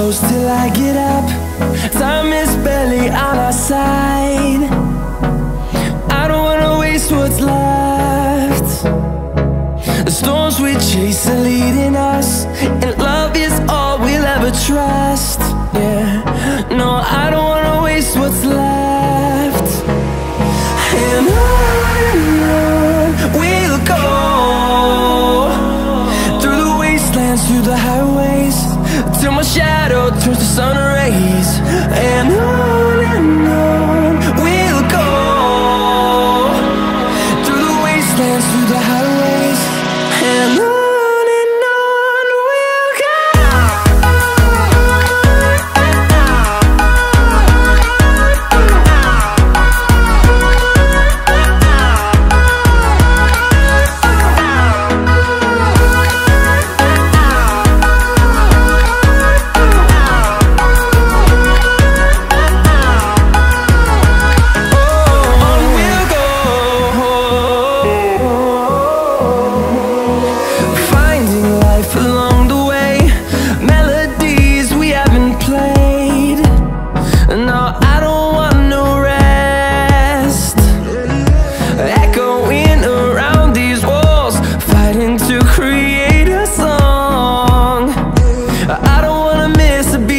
close till I get up. Time is barely on our side. I don't wanna waste what's left. The storms we chase are leading us, and love is all we'll ever trust. Yeah, no, I don't wanna waste what's left. And on we'll go, through the wastelands, through the highways, till my shadow turns to sun rays. And on we'll go, through the wastelands, through the highways, and on we'll go. To create a song, I don't wanna miss a beat.